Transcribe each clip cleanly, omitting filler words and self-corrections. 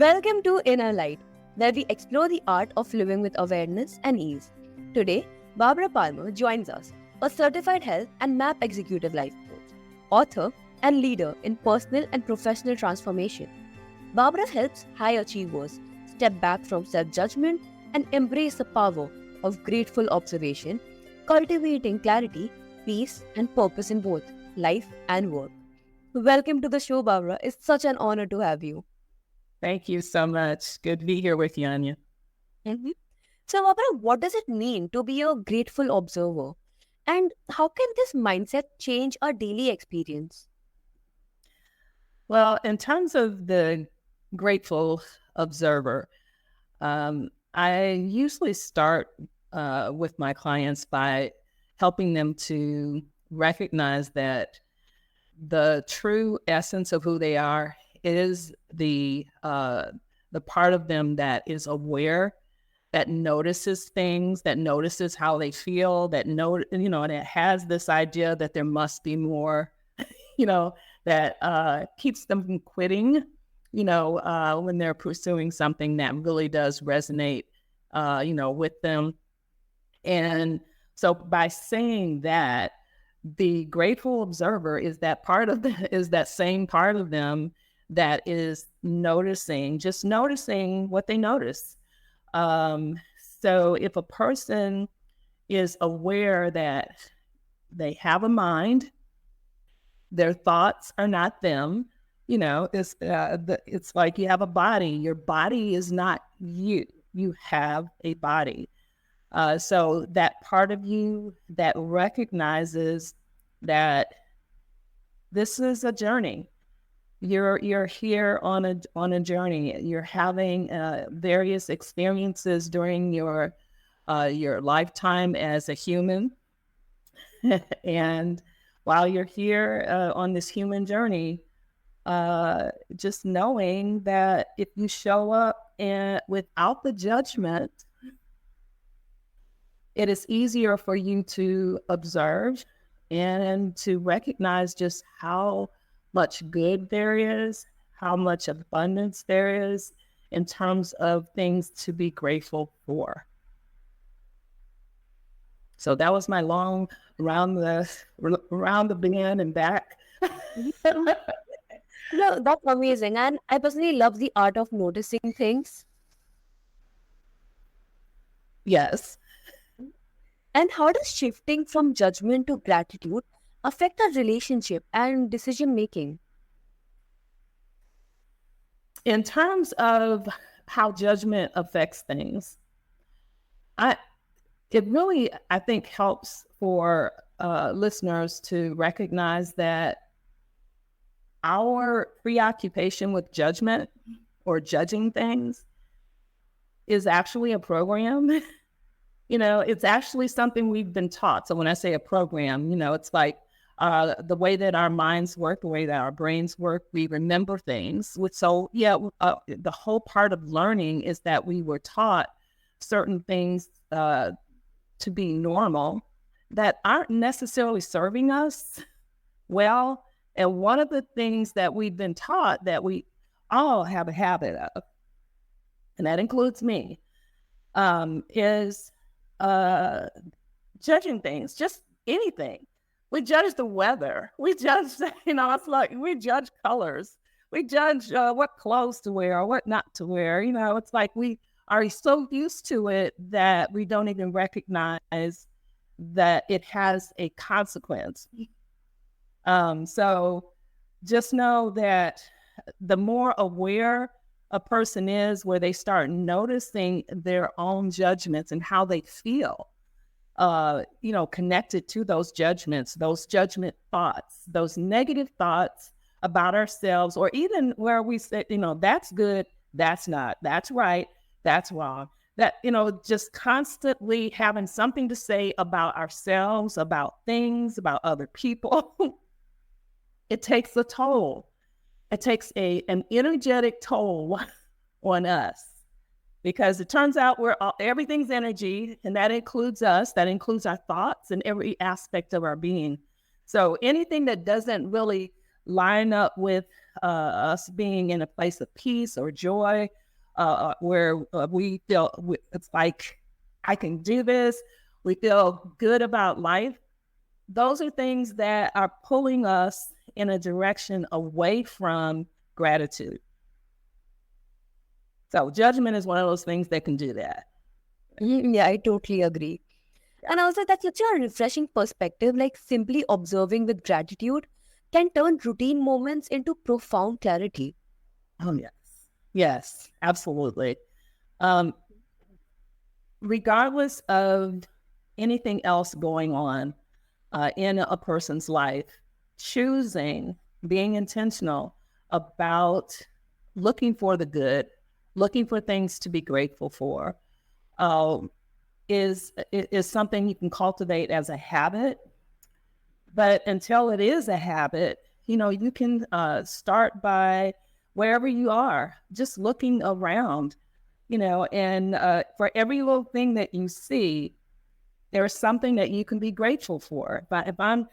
Welcome to Inner Light, where we explore the art of living with awareness and ease. Today, Barbara Palme joins us, a certified health and MAP executive life coach, author, and leader in personal and professional transformation. Barbara helps high achievers step back from self-judgment and embrace the power of grateful observation, cultivating clarity, peace, and purpose in both life and work. Welcome to the show, Barbara. It's such an honor to have you. Thank you so much. Good to be here with you, Anya. Mhm. So, Barbara, what does it mean to be a grateful observer? And how can this mindset change our daily experience? Well, in terms of the grateful observer, I usually start with my clients by helping them to recognize that the true essence of who they are is the part of them that is aware, that notices things, that notices how they feel, and it has this idea that there must be more, that keeps them from quitting, when they're pursuing something that really does resonate, with them. And so by saying that, the grateful observer is that same part of them that is just noticing what they notice. So if a person is aware that they have a mind, their thoughts are not them, it's like you have a body. Your body is not you. You have a body. So that part of you that recognizes that this is a journey. You're here on a journey. You're having various experiences during your lifetime as a human, and while you're here on this human journey, just knowing that if you show up and without the judgment, it is easier for you to observe and to recognize just how much good there is, how much abundance there is in terms of things to be grateful for. So that was my long around the bend and back. No, that's amazing. And I personally love the art of noticing things. Yes. And how does shifting from judgment to gratitude affect our relationship and decision making? In terms of how judgment affects things, it really, I think, helps for listeners to recognize that our preoccupation with judgment or judging things is actually a program. It's actually something we've been taught. So when I say a program, it's like the way that our minds work, the way that our brains work, we remember things. The whole part of learning is that we were taught certain things to be normal that aren't necessarily serving us well. And one of the things that we've been taught that we all have a habit of, and that includes me, is judging things, just anything. We judge the weather. We judge, it's like we judge colors. We judge what clothes to wear or what not to wear. It's like we are so used to it that we don't even recognize that it has a consequence. So just know that the more aware a person is, where they start noticing their own judgments and how they feel, connected to those judgments, those judgment thoughts, those negative thoughts about ourselves, or even where we say, that's good, that's not, that's right, that's wrong. That, just constantly having something to say about ourselves, about things, about other people, it takes a toll. It takes an energetic toll on us, because it turns out everything's energy, and that includes us, that includes our thoughts and every aspect of our being. So anything that doesn't really line up with us being in a place of peace or joy, where we feel it's like, I can do this. We feel good about life. Those are things that are pulling us in a direction away from gratitude. So judgment is one of those things that can do that. Yeah, I totally agree. Yeah. And also, that's such a refreshing perspective. Like, simply observing with gratitude can turn routine moments into profound clarity. Oh, yes. Yes, absolutely. Um, Regardless of anything else going on in a person's life, choosing, being intentional about looking for the good, looking for things to be grateful for, um, is something you can cultivate as a habit. But until it is a habit, you can start by wherever you are, just looking around, and for every little thing that you see, there's something that you can be grateful for. But if I'm,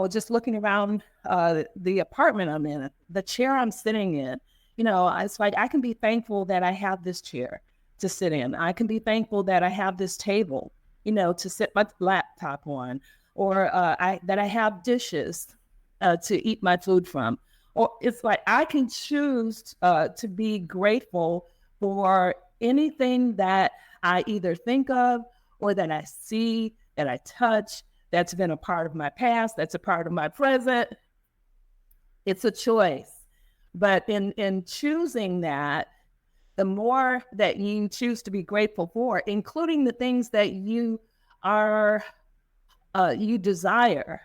just looking around the apartment I'm in, the chair I'm sitting in, it's like I can be thankful that I have this chair to sit in. I can be thankful that I have this table, to sit my laptop on, or that I have dishes to eat my food from. Or it's like I can choose to be grateful for anything that I either think of or that I see, that I touch, that's been a part of my past, that's a part of my present. It's a choice. But in choosing that, the more that you choose to be grateful for, including the things that you are you desire,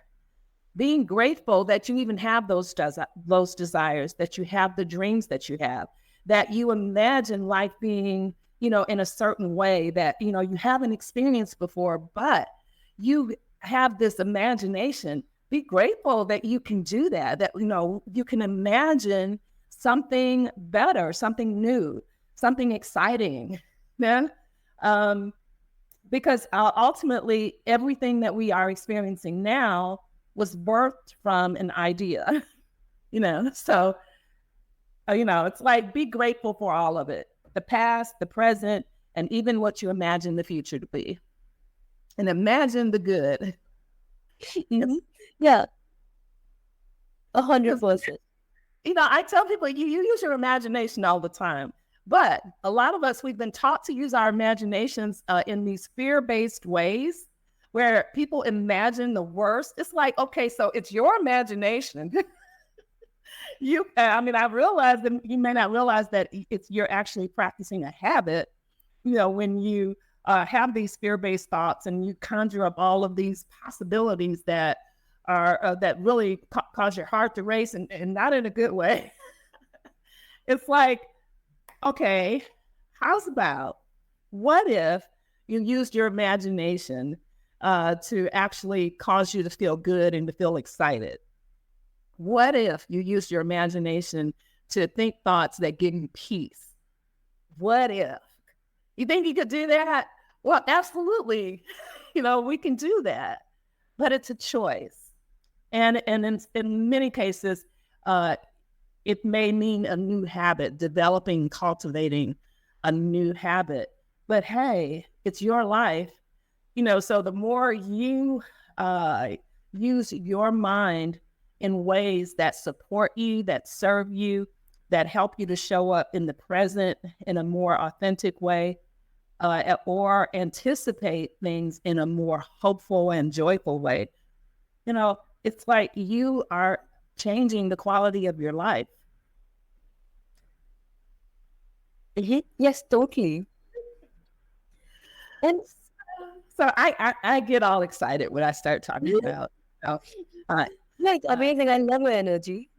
being grateful that you even have those desires, that you have the dreams that you have, that you imagine life being, in a certain way that, you haven't experienced before, but you have this imagination. Be grateful that you can do that, you can imagine something better, something new, something exciting. Yeah. Because ultimately, everything that we are experiencing now was birthed from an idea, So, it's like, be grateful for all of it, the past, the present, and even what you imagine the future to be. And imagine the good. Mhm. Yeah, 100%. I tell people, you use your imagination all the time. But a lot of us, we've been taught to use our imaginations in these fear-based ways where people imagine the worst. It's like, okay, so it's your imagination. I realize that you may not realize that you're actually practicing a habit, when you have these fear-based thoughts and you conjure up all of these possibilities that are that really cause your heart to race, and not in a good way. It's like, okay, how's about, what if you used your imagination to actually cause you to feel good and to feel excited? What if you used your imagination to think thoughts that give you peace? What if? You think you could do that? Well, absolutely. We can do that, but it's a choice. And in many cases, it may mean a new habit, developing, cultivating a new habit. But hey, it's your life, so the more you use your mind in ways that support you, that serve you, that help you to show up in the present in a more authentic way, or anticipate things in a more hopeful and joyful way, it's like you are changing the quality of your life. Yes, totally. And So I get all excited when I start talking about, uh, like, amazing. I love your energy.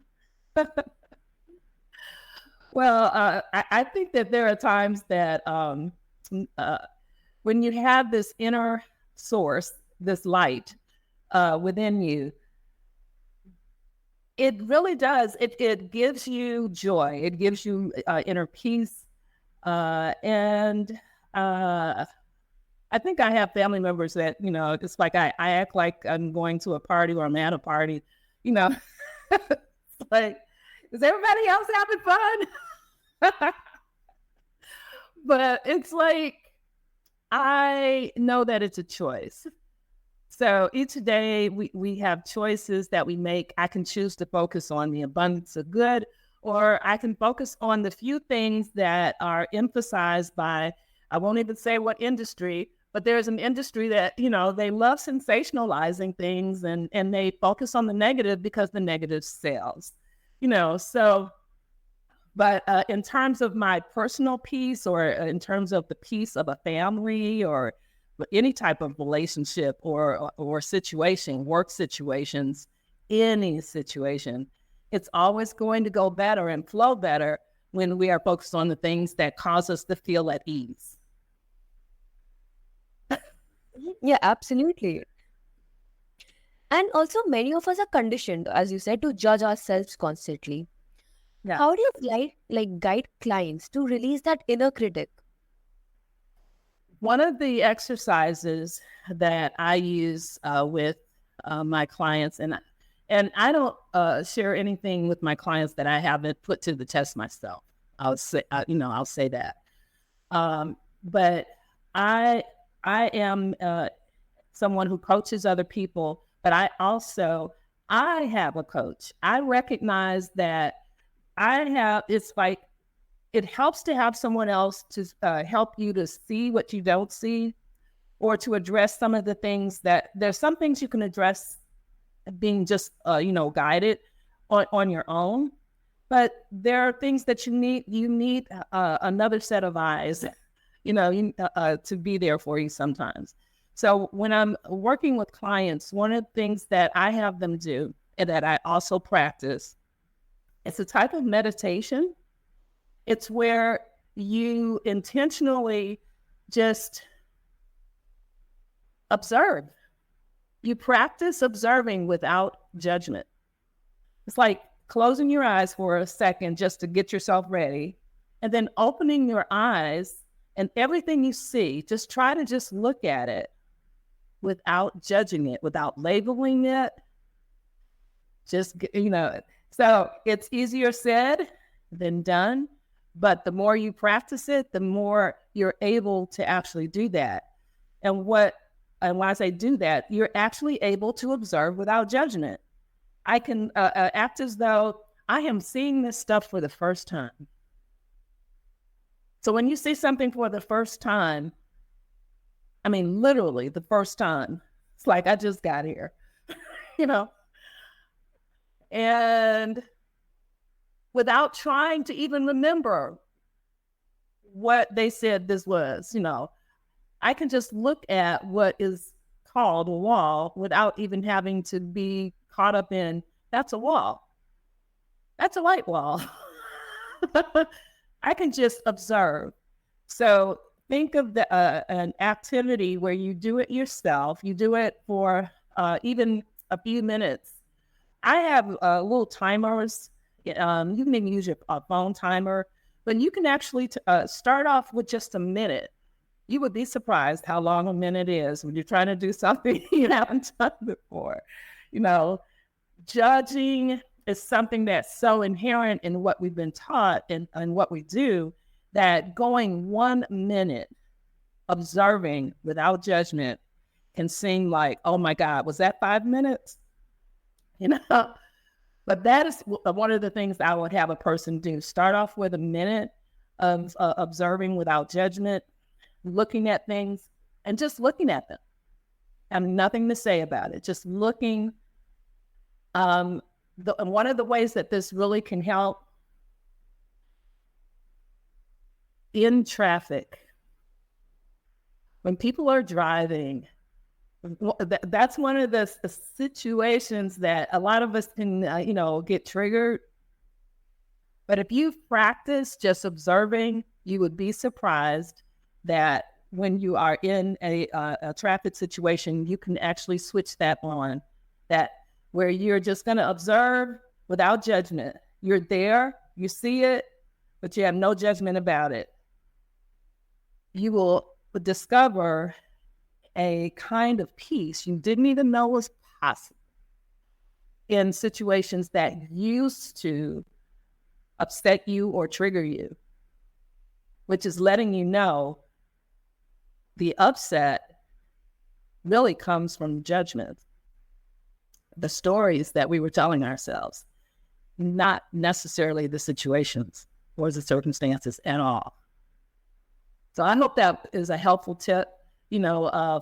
well, I think that there are times that when you have this inner source, this light within you, it really does. It gives you joy. It gives you inner peace. And I think I have family members that, it's like I act like I'm going to a party or I'm at a party, you know, it's like, Is everybody else having fun? But it's like, I know that it's a choice. So each day we have choices that we make. I can choose to focus on the abundance of good, or I can focus on the few things that are emphasized by, I won't even say what industry, but there's an industry that, they love sensationalizing things, and they focus on the negative because the negative sells, so, but in terms of my personal peace, or in terms of the peace of a family, or any type of relationship, or situation, work situations, any situation, it's always going to go better and flow better when we are focused on the things that cause us to feel at ease. Yeah, absolutely. And also, many of us are conditioned, as you said, to judge ourselves constantly. Yeah. How do you guide clients to release that inner critic? One of the exercises that I use with my clients, and I don't share anything with my clients that I haven't put to the test myself. I'll say that. But I am someone who coaches other people, but I have a coach. I recognize that it's like, it helps to have someone else to help you to see what you don't see, or to address some of the things that, there's some things you can address being just, guided on your own. But there are things that you need another set of eyes, to be there for you sometimes. So when I'm working with clients, one of the things that I have them do, and that I also practice, it's a type of meditation. It's where you intentionally just observe. You practice observing without judgment. It's like closing your eyes for a second just to get yourself ready, and then opening your eyes, and everything you see, just try to just look at it without judging it, without labeling it. Just, so it's easier said than done. But the more you practice it, the more you're able to actually do that. And when I say do that, you're actually able to observe without judgment. I can act as though I am seeing this stuff for the first time. So when you see something for the first time, I mean, literally the first time, it's like, I just got here, and without trying to even remember what they said this was, I can just look at what is called a wall without even having to be caught up in, that's a wall. That's a white wall. I can just observe. So think of an activity where you do it yourself. You do it for even a few minutes. I have little timers. You can even use your phone timer, but you can actually start off with just a minute. You would be surprised how long a minute is when you're trying to do something you haven't done before. Judging is something that's so inherent in what we've been taught and what we do, that going 1 minute observing without judgment can seem like, oh my God, was that 5 minutes? But that is one of the things I would have a person do. Start off with a minute of observing without judgment, looking at things, and just looking at them. I have nothing to say about it, just looking. And one of the ways that this really can help in traffic, when people are driving, that's one of the situations that a lot of us can, get triggered. But if you practice just observing, you would be surprised that when you are in a traffic situation, you can actually switch that on, that where you're just going to observe without judgment. You're there, you see it, but you have no judgment about it. You will discover a kind of peace you didn't even know was possible in situations that used to upset you or trigger you, which is letting you know the upset really comes from judgment, the stories that we were telling ourselves, not necessarily the situations or the circumstances at all. So I hope that is a helpful tip,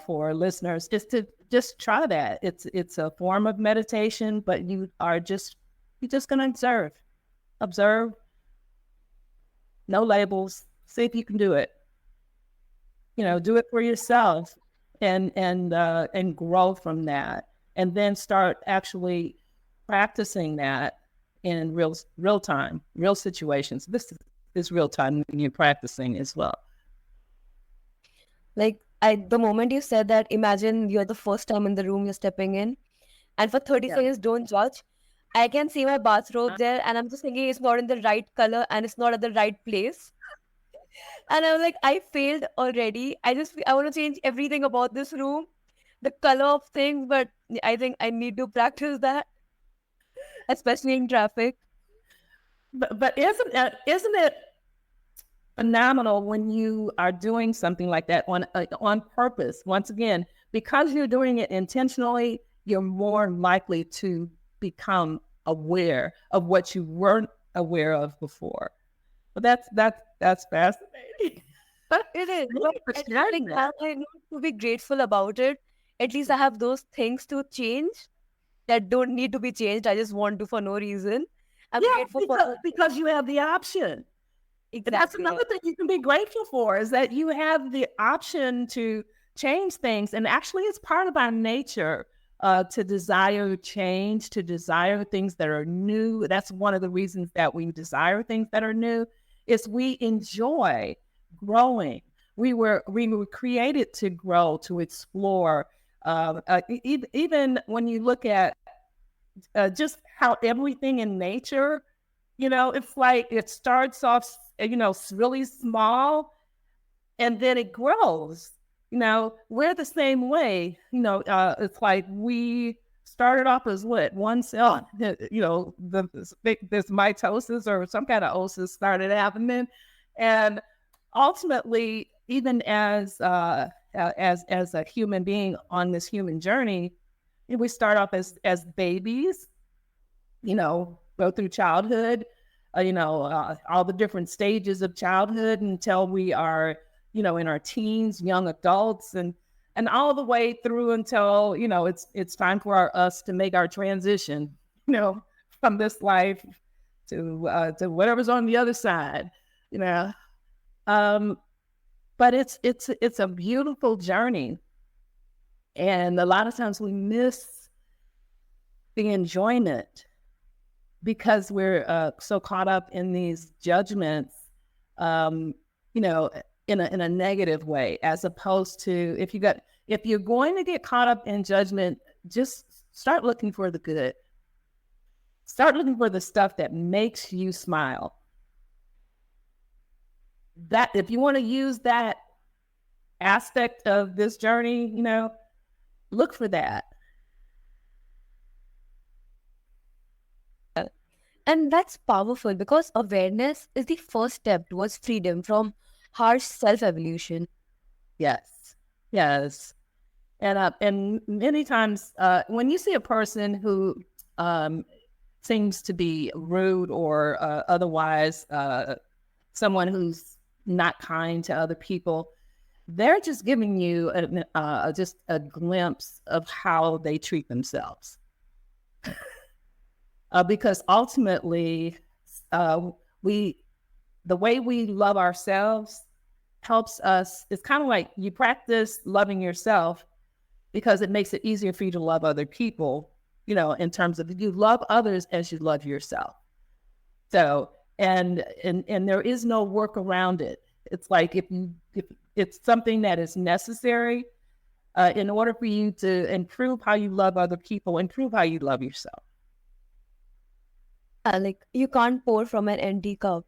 for listeners, is to just try that. It's a form of meditation, but you're just going to observe, no labels, see if you can do it. Do it for yourself and grow from that, and then start actually practicing that in real time, real situations. This is real time when you're practicing as well. Like, the moment you said that, imagine you're the first time in the room, you're stepping in, and for 30 seconds, don't judge. I can see my bathrobe there, and I'm just thinking it's not in the right color and it's not at the right place. And I'm like, I failed already. I want to change everything about this room, the color of things, but I think I need to practice that, especially in traffic. But isn't it phenomenal when you are doing something like that on purpose? Once again, because you're doing it intentionally, you're more likely to become aware of what you weren't aware of before. But that's fascinating. It is. But I think I know to be grateful about it. At least I have those things to change that don't need to be changed. I just want to for no reason. I'm grateful because you have the option. Exactly. And that's another thing you can be grateful for, is that you have the option to change things. And actually, it's part of our nature to desire change, to desire things that are new. That's one of the reasons that we desire things that are new, is we enjoy growing. We were created to grow, to explore. Even when you look at just how everything in nature, it's like it starts off, really small, and then it grows. We're the same way. It's like we started off as one cell, this mitosis or some kind of osis started happening. And ultimately, even as a human being on this human journey, we start off as babies, go through childhood, all the different stages of childhood until we are, in our teens, young adults, and all the way through until, it's time for us to make our transition, from this life to whatever's on the other side, but it's a beautiful journey. And a lot of times we miss the enjoyment because we're so caught up in these judgments, in a negative way, as opposed to if you're going to get caught up in judgment, just start looking for the good. Start looking for the stuff that makes you smile. That if you want to use that aspect of this journey, look for that. And that's powerful because awareness is the first step towards freedom from harsh self-evolution. Yes. And many times when you see a person who seems to be rude or otherwise someone who's not kind to other people, they're just giving you just a glimpse of how they treat themselves. Because ultimately, the way we love ourselves helps us. It's kind of like you practice loving yourself because it makes it easier for you to love other people, in terms of you love others as you love yourself. So, and there is no work around it. It's like if it's something that is necessary in order for you to improve how you love other people, improve how you love yourself. Like, you can't pour from an empty cup.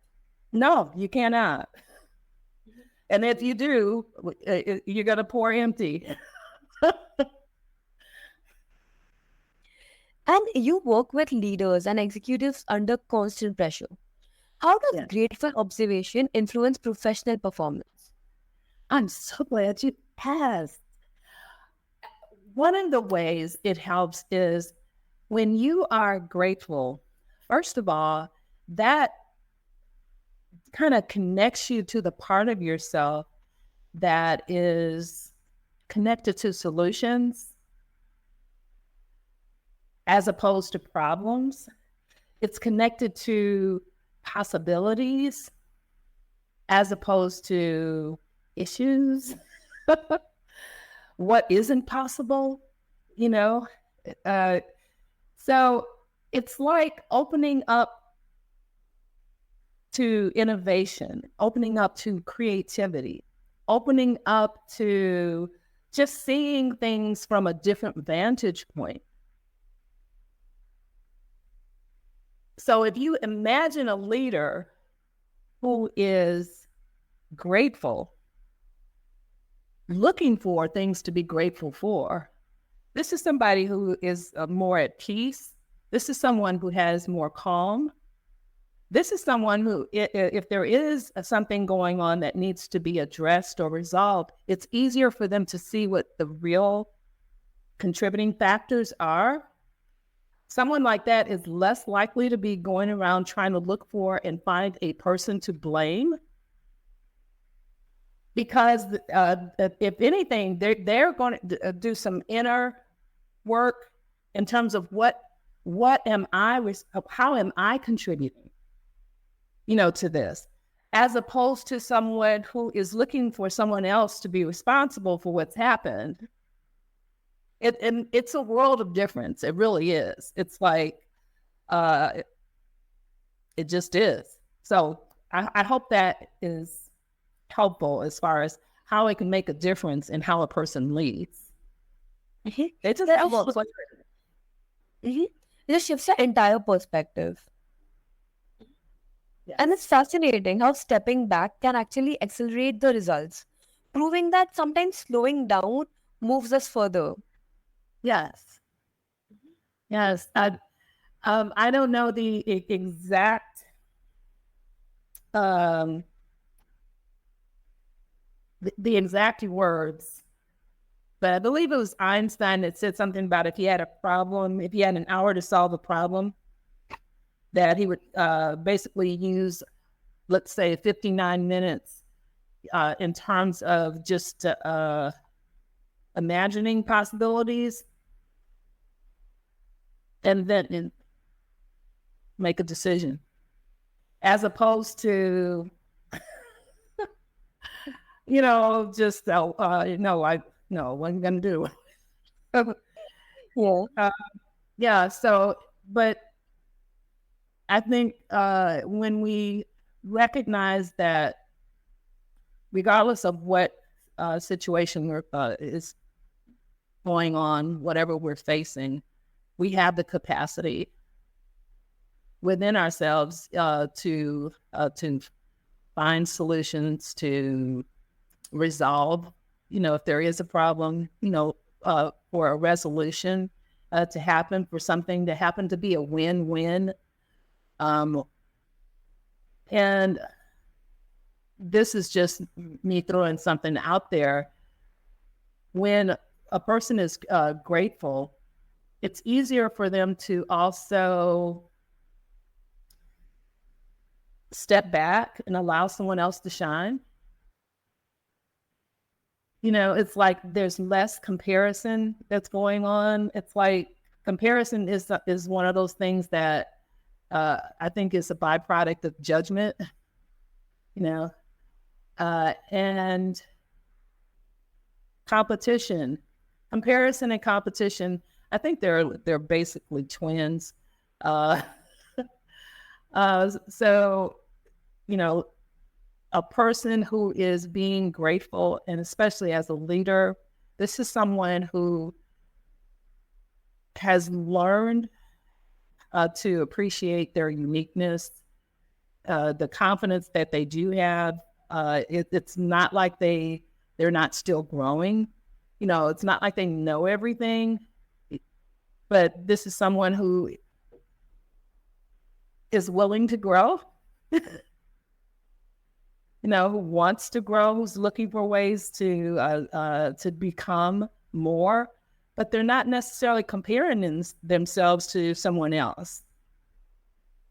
No, you cannot. And if you do, you're going to pour empty. And you work with leaders and executives under constant pressure. How does Yeah. grateful observation influence professional performance? I'm so glad you asked. One of the ways it helps is when you are grateful, first of all, that kind of connects you to the part of yourself that is connected to solutions as opposed to problems. It's connected to possibilities as opposed to issues. What isn't possible, you know? Uh, so it's like opening up to innovation, opening up to creativity, opening up to just seeing things from a different vantage point. So if you imagine a leader who is grateful, looking for things to be grateful for, this is somebody who is more at peace. This is someone who has more calm. This is someone who, if there is something going on that needs to be addressed or resolved, it's easier for them to see what the real contributing factors are. Someone like that is less likely to be going around trying to look for and find a person to blame. Because if anything, they're going to do some inner work in terms of what am I, how am I contributing, to this, as opposed to someone who is looking for someone else to be responsible for what's happened. And it's a world of difference. It really is. It's like, it just is. So I hope that is helpful as far as how it can make a difference in how a person leads. Mhm. It just That helps. also, it just shifts the entire perspective. And it's fascinating how stepping back can actually accelerate the results, proving that sometimes slowing down moves us further. Yes. Yes. I don't know the exact um, the exact words, but I believe it was Einstein that said something about if he had a problem, if he had an hour to solve a problem, that he would basically use, let's say, 59 minutes in terms of just imagining possibilities and then make a decision, as opposed to, just, no, what I'm going to do. Yeah. Yeah. So, but I think when we recognize that regardless of what situation is going on, whatever we're facing, we have the capacity within ourselves to find solutions, to resolve, if there is a problem, for a resolution to happen, for something to happen to be a win-win. And this is just me throwing something out there. When a person is grateful, it's easier for them to also step back and allow someone else to shine. It's like there's less comparison that's going on. It's like comparison is one of those things that I think is a byproduct of judgment, and competition, comparison and competition. I think they're basically twins. Uh, so, a person who is being grateful, and especially as a leader, this is someone who has learned to appreciate their uniqueness, the confidence that they do have. It's not like they're not still growing. It's not like they know everything, but this is someone who is willing to grow. Who wants to grow, who's looking for ways to become more, but they're not necessarily comparing themselves to someone else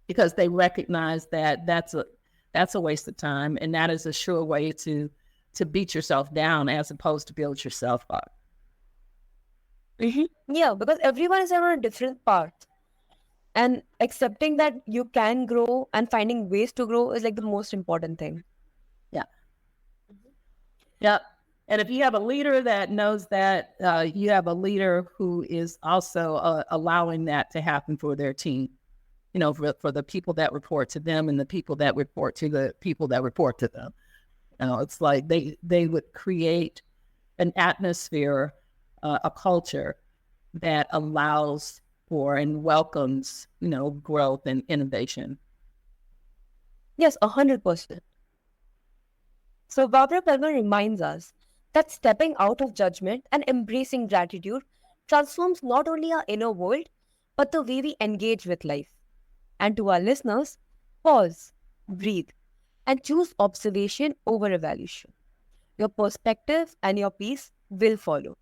because they recognize that that's a waste of time, and that is a sure way to beat yourself down as opposed to build yourself up. Yeah, because everyone is on a different path. And accepting that you can grow and finding ways to grow is like the most important thing. Yeah. Yeah. And if you have a leader that knows that, you have a leader who is also allowing that to happen for their team, for the people that report to them and the people that report to the people that report to them. It's like they would create an atmosphere, a culture that allows for and welcomes, growth and innovation. Yes, 100%. So Barbara Palmer reminds us that stepping out of judgment and embracing gratitude transforms not only our inner world, but the way we engage with life. And to our listeners, pause, breathe, and choose observation over evaluation. Your perspective and your peace will follow.